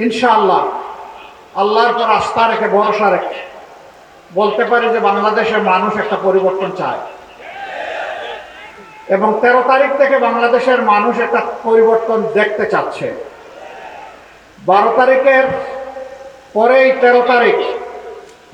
ইনশাআল্লাহ আল্লাহর পর আস্থা রেখে ভরসা রেখে বলতে পারি যে বাংলাদেশের মানুষ একটা পরিবর্তন চায় এবং 13 তারিখ থেকে বাংলাদেশের মানুষ একটা পরিবর্তন দেখতে চাচ্ছে। 12 তারিখের পরেই 13 তারিখ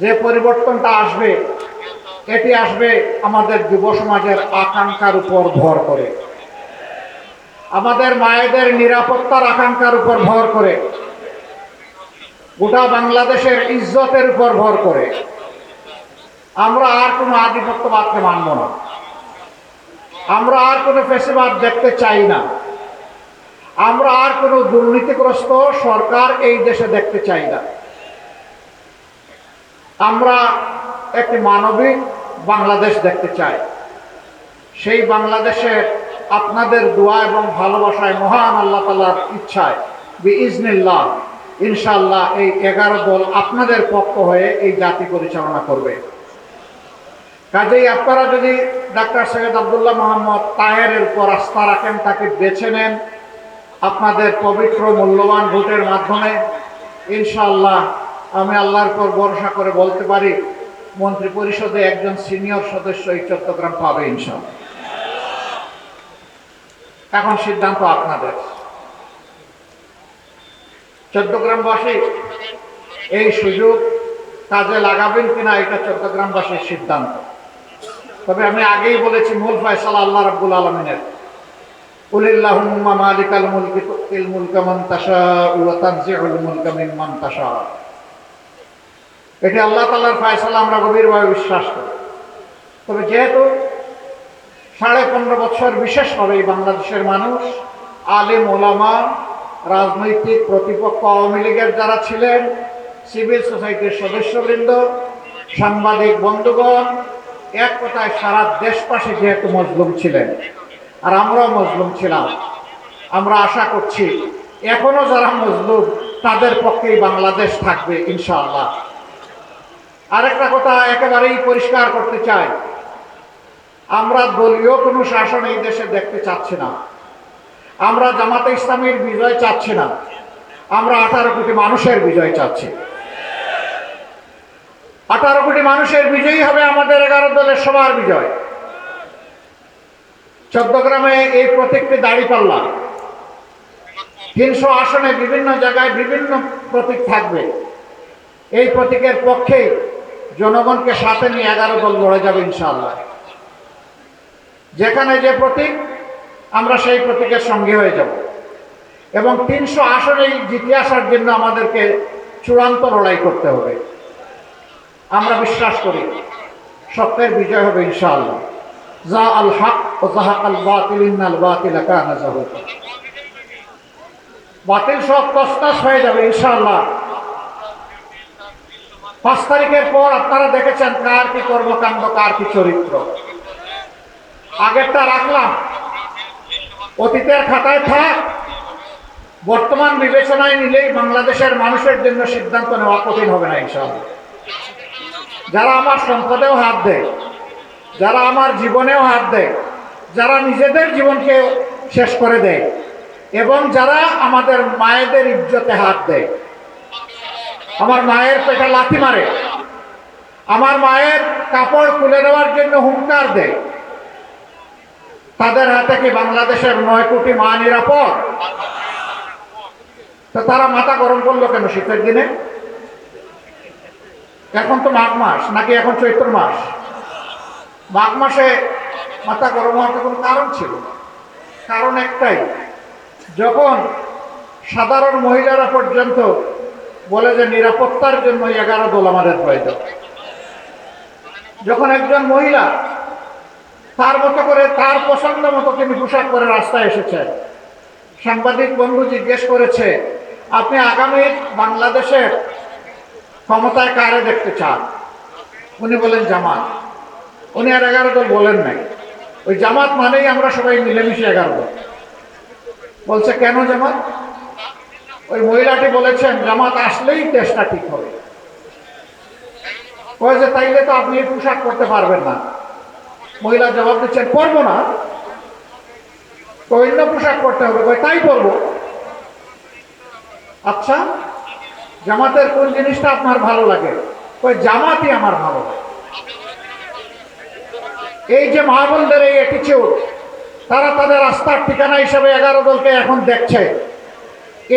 যে পরিবর্তনটা আসবে, এটি আসবে আমাদের যুব সমাজের আকাঙ্ক্ষার উপর ভর করে, আমাদের মায়েদের নিরাপত্তার আকাঙ্ক্ষার উপর ভর করে, গোটা বাংলাদেশের ইজ্জতের উপর ভর করে। আমরা আর কোনো আধিপত্যবাদকে মানব না, আমরা আর কোনো ফ্যাসিবাদ দেখতে চাই না, আমরা আর কোনো দুর্নীতিগ্রস্ত সরকার এই দেশে দেখতে চাই না। আমরা একটি মানবিক বাংলাদেশ দেখতে চাই। সেই বাংলাদেশে আপনাদের দোয়া এবং ভালোবাসায়, মহান আল্লাহ তাআলার ইচ্ছায় বিইজনিল্লাহ ইনশাআল্লাহ এই 11 দল আপনাদের পক্ষ হয়ে এই জাতি পরিচালনা করবে। কাজেই আপনারা যদি ডাক্তার সৈয়দ আব্দুল্লাহ মোহাম্মদ তাহেরের উপর আস্থা রাখেন, তাকে বেছে নেন আপনাদের পবিত্র মূল্যবান ভোটের মাধ্যমে, ইনশাআল্লাহ আমি আল্লাহর উপর ভরসা করে বলতে পারি মন্ত্রী পরিষদে একজন সিনিয়র সদস্য এই চট্টগ্রাম পাবে ইনশাআল্লাহ। এখন সিদ্ধান্ত আপনাদের। চট্টগ্রামবাসী এই সুযোগ কাজে লাগাবেন কিনা এটা চট্টগ্রামবাসীর সিদ্ধান্ত। তবে আমি আগেই বলেছি, মূল ফয়সালা আল্লাহ রাব্বুল আলামিনের। কুলিল্লাহুম্মা মালিকাল মুলকি তুতিল মুলকা মান তাশাউ ওয়া তানজিউল মুলকা মিম্মান তাশাউ। এটি আল্লাহ তাআলার ফয়সালা, আমরা গভীরভাবে বিশ্বাস করি। তবে যেহেতু 15.5 বছর বিশেষভাবে এই বাংলাদেশের মানুষ, আলেম ওলামা, রাজনৈতিক প্রতিপক্ষ আওয়ামী লীগের যারা ছিলেন, সিভিল সোসাইটির সদস্যবৃন্দ, সাংবাদিক বন্ধুগণ, এক কথায় সারা দেশবাসী যেহেতু মজলুম ছিলেন আর আমরাও মজলুম ছিলাম, আমরা আশা করছি এখনো যারা মজলুম তাদের পক্ষেই বাংলাদেশ থাকবে ইনশাআল্লাহ। আরেকটা কথা একেবারেই পরিষ্কার করতে চাই, আমরা দলীয় কোনো শাসন এই দেশে দেখতে চাচ্ছি না, আমরা জামাতে ইসলামীর বিজয় চাচ্ছি না, আমরা 18 কোটি মানুষের বিজয় চাচ্ছি। 18 কোটি মানুষের বিজয়ী হবে আমাদের 11 দলের সবার বিজয়। চট্টগ্রামে এই প্রতীকটি দাঁড়িপাল্লা, 300 আসনে বিভিন্ন জায়গায় বিভিন্ন প্রতীক থাকবে। এই প্রতীকের পক্ষে জনগণকে সাথে নিয়ে 11 দল লড়ে যাবে ইনশাআল্লাহ। যেখানে যে প্রতীক, আমরা সেই প্রতীকের সঙ্গে হয়ে যাব এবং 300 আসনেই জিতে আসার জন্য আমাদেরকে চূড়ান্ত লড়াই করতে হবে। আমরা বিশ্বাস করি সত্যের বিজয় হবে ইনশাআল্লাহ। যা আল হক ও যাহাকাল বাতিল ইন্নাল বাতিলা কানা যাহুকা। বাতিল সব তছনছ হয়ে যাবে ইনশাআল্লাহ। 5 তারিখের পর আপনারা দেখেছেন কার কি কর্মকাণ্ড, কার কি চরিত্র। আগেরটা রাখলাম, অতীতের খাতায় থাক, বর্তমান বিবেচনায় নিলেই বাংলাদেশের মানুষের জন্য সিদ্ধান্ত নেওয়া কঠিন হবে না ইনশাআল্লাহ। যারা আমার সম্পদেও হাত দেয়, যারা আমার জীবনেও হাত দেয়, যারা নিজেদের জীবনকে শেষ করে দেয় এবং যারা আমাদের মায়েদের ইজ্জতে হাত দেয়, আমার মায়ের পেটে লাথি মারে, আমার মায়ের কাপড় খুলে নেওয়ার জন্য হুঙ্কার দেয়, তাদের হাতে কি বাংলাদেশের 9 কোটি মা নিরাপদ? তো তারা মাথা গরম করলো কেন শীতের দিনে? এখন তো মাঘ মাস, নাকি এখন চৈত্র মাস? মাঘ মাসে মাথা গরম হওয়ার কোনো কারণ ছিল না। কারণ একটাই, যখন সাধারণ মহিলারা পর্যন্ত বলে যে নিরাপত্তার জন্য 11 দল আমাদের প্রয়োজন, যখন একজন মহিলা তার মতো করে, তার পছন্দ মতো তিনি পোশাক পরে রাস্তায় এসেছেন, সাংবাদিক বন্ধু জিজ্ঞেস করেছে, আপনি আগামী বাংলাদেশের ক্ষমতায় কারে দেখতে চান? উনি বলেন জামাত। উনি আর 11 দল বলেন নাই, ওই জামাত মানেই আমরা সবাই মিলেমিশে 11 দল। বলছে কেন জামাত? ওই মহিলাটি বলেছেন জামাত আসলেই দেশটা ঠিক হবে। বলছে তাইলে তো আপনি এই পোশাক করতে পারবেন না। মহিলা জবাব দিচ্ছেন পরবো না, অন্য পোশাক করতে হবে। তাই পরবো। আচ্ছা, জামাতের কোন জিনিসটা আপনার ভালো লাগে? ওই জামাতই আমার ভালো লাগে। এই যে মা বোনদের এই অ্যাটিচিউড, তারা তাদের রাস্তার ঠিকানা হিসাবে 11 দলকে এখন দেখছে,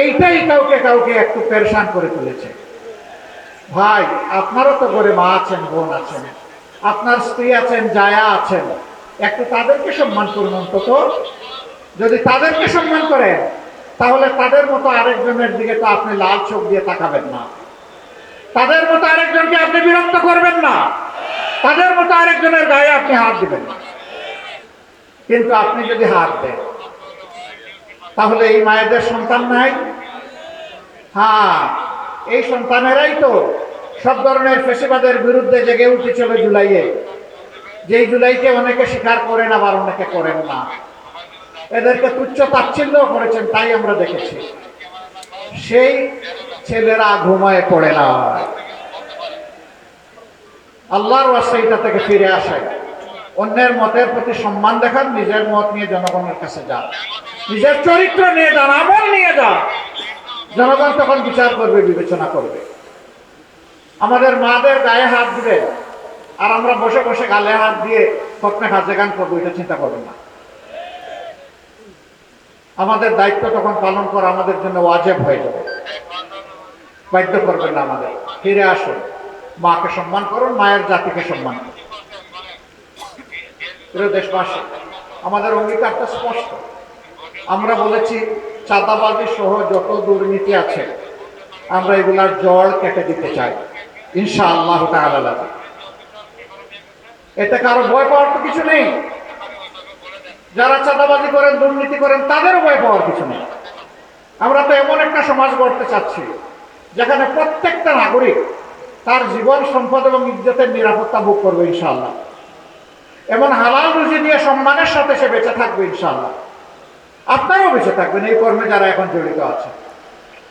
এইটাই কাউকে কাউকে একটু পেরেশান করে তুলেছে। ভাই, আপনারও তো ঘরে মা আছেন, বোন আছেন, আপনার স্ত্রী আছেন, জায়া আছেন, একটু তাদেরকে সম্মান করুন অন্তত। যদি তাদেরকে সম্মান করেন, তাহলে তাদের মতো আরেকজনের দিকে তো আপনি লাল চোখ দিয়ে তাকাবেন না, তাদের মতো আরেকজনকে আপনি বিরক্ত করবেন না, তাদের মতো আরেকজনের গায়ে আপনি হাত দিবেন না। কিন্তু আপনি যদি হাত দেন, তাহলে এই মায়েদের সন্তান নাই? হ্যাঁ, এই সন্তানেরাই তো সব ধরনের ফেসিবাদের বিরুদ্ধে জেগে উঠেছিল জুলাইয়ে, যেই জুলাইকে অনেকে স্বীকার করেন, আবার অনেকে করেন না। এদেরকে তুচ্ছ তাচ্ছিল্য করেছেন, তাই আমরা দেখেছি। সেই ছেলেরা ঘুমায় পড়ে না, আল্লাহর ওয়াস্তে এটা থেকে ফিরে আসে, অন্যের মতের প্রতি সম্মান দেখান, নিজের মত নিয়ে জনগণের কাছে যান, নিজের চরিত্র নিয়ে যান, আমল নিয়ে যান। জনগণ তখন বিচার করবে, বিবেচনা করবে। আমাদের মাদের গায়ে হাত দিবে আর আমরা বসে বসে গালে হাত দিয়ে স্বপ্নে হাজে গান করবো, এটা চিন্তা করবেন না। আমাদের দায়িত্ব তখন পালন করা আমাদের জন্য ওয়াজিব হয়ে যাবে। বাধ্য করবেন না আমাদের। ফিরে আসুন, মাকে সম্মান করুন, মায়ের জাতিকে সম্মান করুন। প্রিয় দেশবাসী, আমাদের অঙ্গীকারটা স্পষ্ট। আমরা বলেছি চাঁদাবাজি সহ যত দুর্নীতি আছে আমরা এগুলার জড় কেটে দিতে চাই, ইনশাআল্লাহ তাআলা। এতে কারো ভয় পাওয়ার তো কিছু নেই। যারা চাঁদাবাজি করেন, দুর্নীতি করেন, তাদেরও ভয় পাওয়ার কিছু নেই। আমরা তো এমন একটা সমাজ গড়তে চাচ্ছি যেখানে প্রত্যেকটা নাগরিক তার জীবন, সম্পদ এবং ইজ্জতের নিরাপত্তা ভোগ করবে ইনশাআল্লাহ। এমন হালাল রুজি দিয়ে সম্মানের সাথে সে বেঁচে থাকবে ইনশাআল্লাহ। আপনারাও বেঁচে থাকবেন এই কর্মে যারা এখন জড়িত আছে।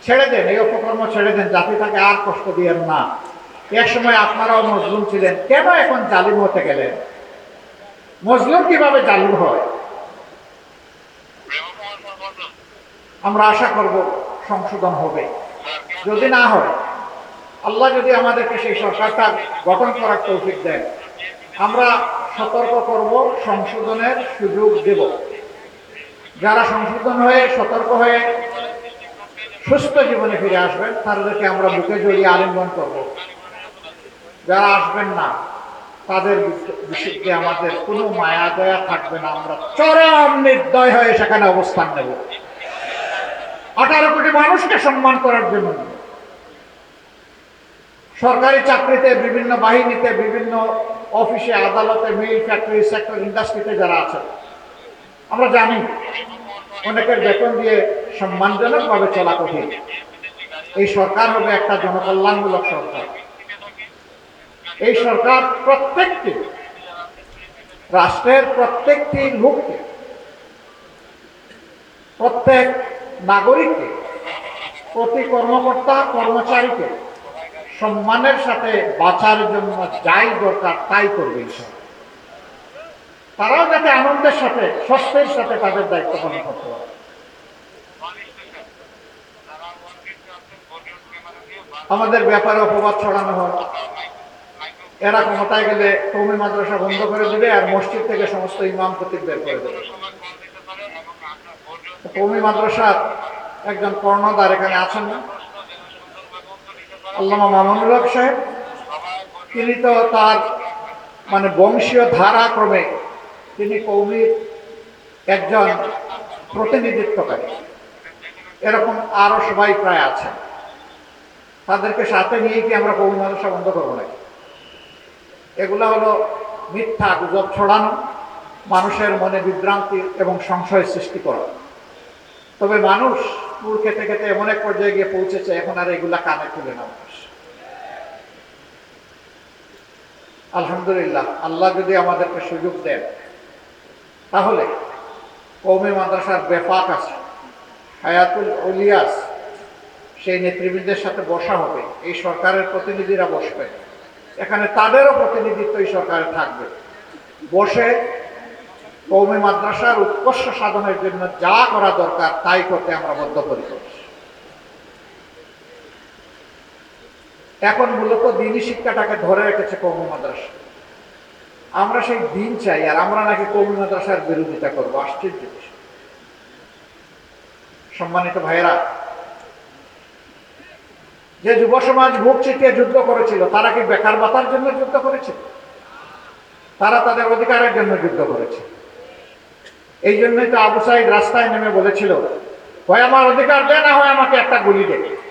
ছেড়ে দেন, এই অপকর্ম ছেড়ে দেন, জাতিটাকে আর কষ্ট দিয়েন না। এক সময় আপনারাও মজলুম ছিলেন, কেন এখন জালিম হতে গেলেন? মজলুম কিভাবে জালিম হয়? আমরা আশা করব সংশোধন হবে। যদি না হয়, আল্লাহ যদি আমাদেরকে সেই সরকারটা গঠন করার তৌফিক দেন, আমরা সতর্ক করব, সংশোধনের সুযোগ দেব। যারা সংশোধন হয়ে, সতর্ক হয়ে সুস্থ জীবনে ফিরে আসবেন, তাদেরকে আমরা বুকে জড়িয়ে আলিঙ্গন করব। যারা আসবেন না, তাদের বিষয়ে আমাদের কোনো মায়া দয়া থাকবে না। আমরা চরম নির্দয় হয়ে সেখানে অবস্থান নেব, 18 কোটি মানুষকে সম্মান করার জন্য। সরকারি চাকরিতে, বিভিন্ন বাহিনীতে, বিভিন্ন অফিসে, আদালতে, মিল, ফ্যাক্টরি, সেক্টর, ইন্ডাস্ট্রিতে যারা আছে, আমরা জানি অনেকের বেতন দিয়ে সম্মানজনকভাবে চলা কঠিন। এই সরকার হবে একটা জনকল্যাণমূলক সরকার। এই সরকার প্রত্যেকটি রাষ্ট্রের প্রত্যেকটি লোককে, প্রত্যেক নাগরিককে, প্রতি কর্মকর্তা কর্মচারীকে সম্মানের সাথে বাঁচার জন্য যাই দরকার তাই করবে ইনশাআল্লাহ। তারাও যাতে আনন্দের সাথে, স্বস্তির সাথে তাদের দায়িত্ব পালন করতে পারে। আমাদের ব্যাপারে অপবাদ ছড়ানো হয়, এরা ক্ষমতায় গেলে কওমি মাদ্রাসা বন্ধ করে দেবে আর মসজিদ থেকে সমস্ত ইমাম খতিব বের করে দেবে। কওমি মাদ্রাসার একজন কর্ণধার এখানে আছেন না, আল্লামা মামুনুল হক সাহেব, তিনি তো তার বংশীয় ধারাক্রমে তিনি কওমির একজন প্রতিনিধিত্বকারী। এরকম আরো সবাই প্রায় আছে। তাদেরকে সাথে নিয়ে কি আমরা কওমি মাদ্রাসা বন্ধ করবো নাকি? এগুলো হলো মিথ্যা গুজব ছড়ানো, মানুষের মনে বিভ্রান্তি এবং সংশয় সৃষ্টি করা। তবে মানুষ কুল খেতে খেতে এমন এক পর্যায়ে গিয়ে পৌঁছেছে, এখন আর এগুলা কানে তুলে না মানুষ। আলহামদুলিল্লাহ, আল্লাহ যদি আমাদেরকে সুযোগ দেন, তাহলে কওমি মাদ্রাসার বেফাক আছে, হায়াতুল উলিয়াস, সেই নেতৃবৃন্দের সাথে বসা হবে। এই সরকারের প্রতিনিধিরা বসবে, এখানে তাদেরও প্রতিনিধিত্ব এই সরকারে থাকবে। বসে কওমি মাদ্রাসার উৎকর্ষ সাধনের জন্য যা করা দরকার তাই করতে আমরা বদ্ধপরিকর। এখন মূলত দিনই শিক্ষাটাকে ধরে রেখেছে কওমি মাদ্রাসা। আমরা সেই দিন চাই, আর আমরা নাকি কওমি মাদ্রাসার বিরোধিতা করবো, আশ্চর্য বিষয়। সম্মানিত ভাইয়েরা, যে যুব সমাজ বুক চিতিয়ে যুদ্ধ করেছিল, তারা কি বেকার ভাতার জন্য যুদ্ধ করেছিল? তারা তাদের অধিকারের জন্য যুদ্ধ করেছে। এই জন্যই তো আবু সাইদ রাস্তায় নেমে বলেছিল, হয় আমার অধিকার দে, না হয় আমাকে একটা গুলি দে।